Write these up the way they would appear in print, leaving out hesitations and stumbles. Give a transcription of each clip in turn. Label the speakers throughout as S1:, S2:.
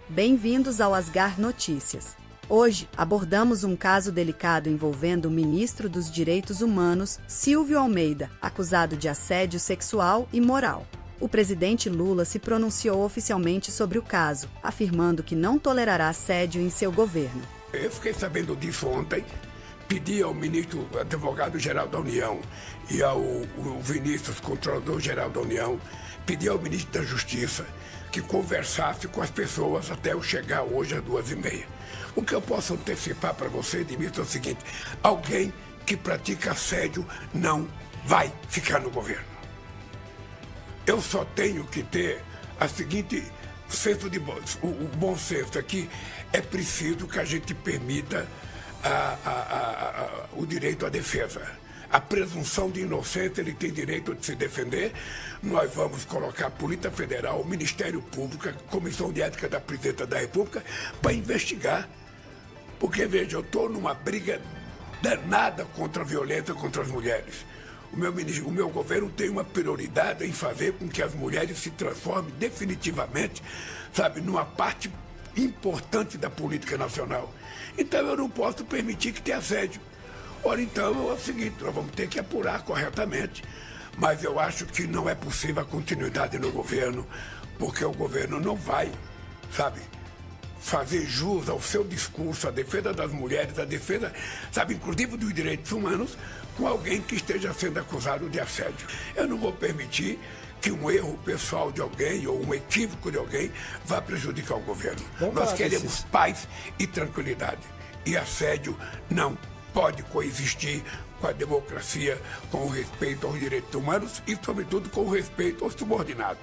S1: Bem-vindos ao Asgar Notícias. Hoje, abordamos um caso delicado envolvendo o ministro dos Direitos Humanos, Silvio Almeida, acusado de assédio sexual e moral. O presidente Lula se pronunciou oficialmente sobre o caso, afirmando que não tolerará assédio em seu governo.
S2: Eu fiquei sabendo disso ontem, pedi ao ministro advogado-geral da União e ao Vinícius, controlador-geral da União, pedi ao ministro da Justiça que conversasse com as pessoas até eu chegar hoje às 2h30. O que eu posso antecipar para você, Dimitri, é o seguinte: alguém que pratica assédio não vai ficar no governo. Eu só tenho que ter a seguinte senso de o bom senso aqui. É preciso que a gente permita o direito à defesa. A presunção de inocência, ele tem direito de se defender. Nós vamos colocar a Polícia Federal, o Ministério Público, a Comissão de Ética da Presidência da República para investigar. Porque, veja, eu estou numa briga danada contra a violência contra as mulheres. O meu governo tem uma prioridade em fazer com que as mulheres se transformem definitivamente, sabe, numa parte importante da política nacional. Então eu não posso permitir que tenha assédio. Ora, então é o seguinte: nós vamos ter que apurar corretamente. Mas eu acho que não é possível a continuidade no governo, porque o governo não vai, sabe, fazer jus ao seu discurso, à defesa das mulheres, à defesa, sabe, inclusive dos direitos humanos, com alguém que esteja sendo acusado de assédio. Eu não vou permitir que um erro pessoal de alguém ou um equívoco de alguém vá prejudicar o governo. Nós queremos paz e tranquilidade. E assédio não pode coexistir com a democracia, com o respeito aos direitos humanos e, sobretudo, com o respeito aos subordinados.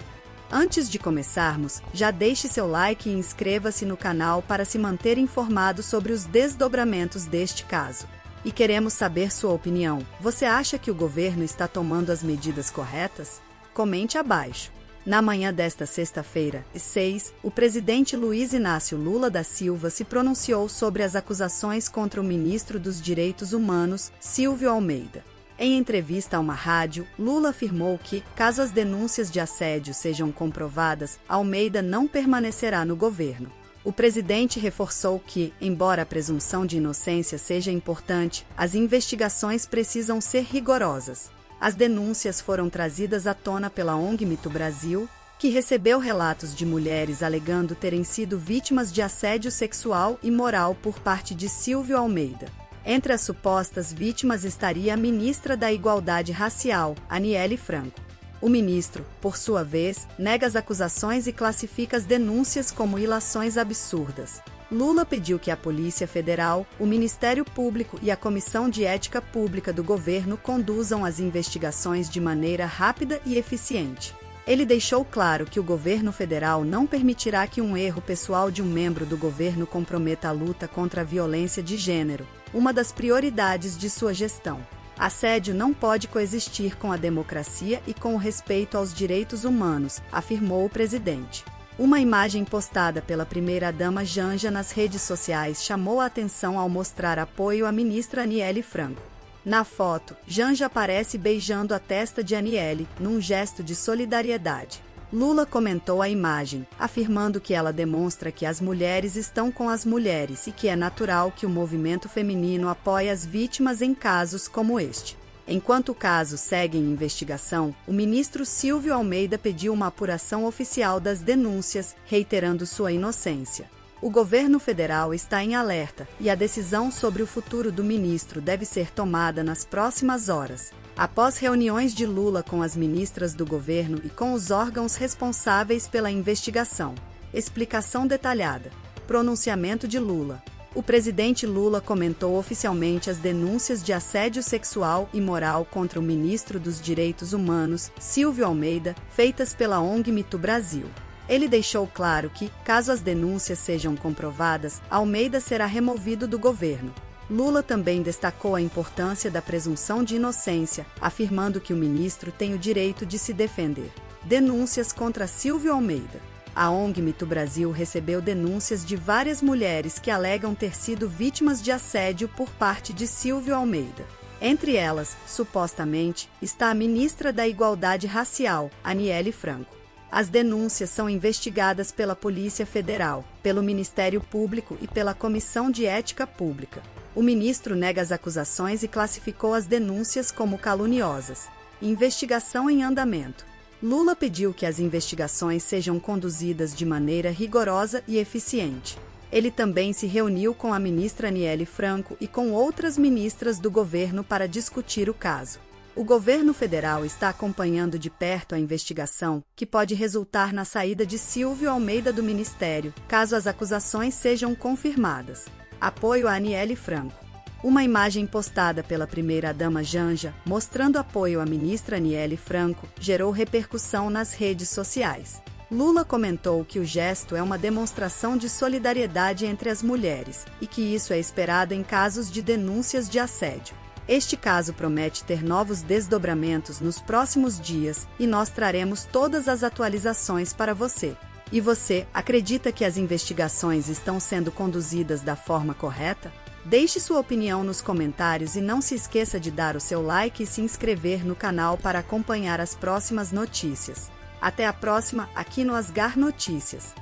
S1: Antes de começarmos, já deixe seu like e inscreva-se no canal para se manter informado sobre os desdobramentos deste caso. E queremos saber sua opinião. Você acha que o governo está tomando as medidas corretas? Comente abaixo. Na manhã desta sexta-feira, 6, o presidente Luiz Inácio Lula da Silva se pronunciou sobre as acusações contra o ministro dos Direitos Humanos, Silvio Almeida. Em entrevista a uma rádio, Lula afirmou que, caso as denúncias de assédio sejam comprovadas, Almeida não permanecerá no governo. O presidente reforçou que, embora a presunção de inocência seja importante, as investigações precisam ser rigorosas. As denúncias foram trazidas à tona pela ONG Mito Brasil, que recebeu relatos de mulheres alegando terem sido vítimas de assédio sexual e moral por parte de Silvio Almeida. Entre as supostas vítimas estaria a ministra da Igualdade Racial, Aniele Franco. O ministro, por sua vez, nega as acusações e classifica as denúncias como ilações absurdas. Lula pediu que a Polícia Federal, o Ministério Público e a Comissão de Ética Pública do governo conduzam as investigações de maneira rápida e eficiente. Ele deixou claro que o governo federal não permitirá que um erro pessoal de um membro do governo comprometa a luta contra a violência de gênero, uma das prioridades de sua gestão. Assédio não pode coexistir com a democracia e com o respeito aos direitos humanos, afirmou o presidente. Uma imagem postada pela primeira-dama Janja nas redes sociais chamou a atenção ao mostrar apoio à ministra Aniele Franco. Na foto, Janja aparece beijando a testa de Aniele, num gesto de solidariedade. Lula comentou a imagem, afirmando que ela demonstra que as mulheres estão com as mulheres e que é natural que o movimento feminino apoie as vítimas em casos como este. Enquanto o caso segue em investigação, o ministro Silvio Almeida pediu uma apuração oficial das denúncias, reiterando sua inocência. O governo federal está em alerta e a decisão sobre o futuro do ministro deve ser tomada nas próximas horas. Após reuniões de Lula com as ministras do governo e com os órgãos responsáveis pela investigação. Explicação detalhada. Pronunciamento de Lula. O presidente Lula comentou oficialmente as denúncias de assédio sexual e moral contra o ministro dos Direitos Humanos, Silvio Almeida, feitas pela ONG Mito Brasil. Ele deixou claro que, caso as denúncias sejam comprovadas, Almeida será removido do governo. Lula também destacou a importância da presunção de inocência, afirmando que o ministro tem o direito de se defender. Denúncias contra Silvio Almeida. A ONG Mito Brasil recebeu denúncias de várias mulheres que alegam ter sido vítimas de assédio por parte de Silvio Almeida. Entre elas, supostamente, está a ministra da Igualdade Racial, Aniele Franco. As denúncias são investigadas pela Polícia Federal, pelo Ministério Público e pela Comissão de Ética Pública. O ministro nega as acusações e classificou as denúncias como caluniosas. Investigação em andamento. Lula pediu que as investigações sejam conduzidas de maneira rigorosa e eficiente. Ele também se reuniu com a ministra Aniele Franco e com outras ministras do governo para discutir o caso. O governo federal está acompanhando de perto a investigação, que pode resultar na saída de Silvio Almeida do ministério, caso as acusações sejam confirmadas. Apoio a Aniele Franco. Uma imagem postada pela primeira-dama Janja, mostrando apoio à ministra Aniele Franco, gerou repercussão nas redes sociais. Lula comentou que o gesto é uma demonstração de solidariedade entre as mulheres e que isso é esperado em casos de denúncias de assédio. Este caso promete ter novos desdobramentos nos próximos dias e nós traremos todas as atualizações para você. E você, acredita que as investigações estão sendo conduzidas da forma correta? Deixe sua opinião nos comentários e não se esqueça de dar o seu like e se inscrever no canal para acompanhar as próximas notícias. Até a próxima, aqui no Asgar Notícias.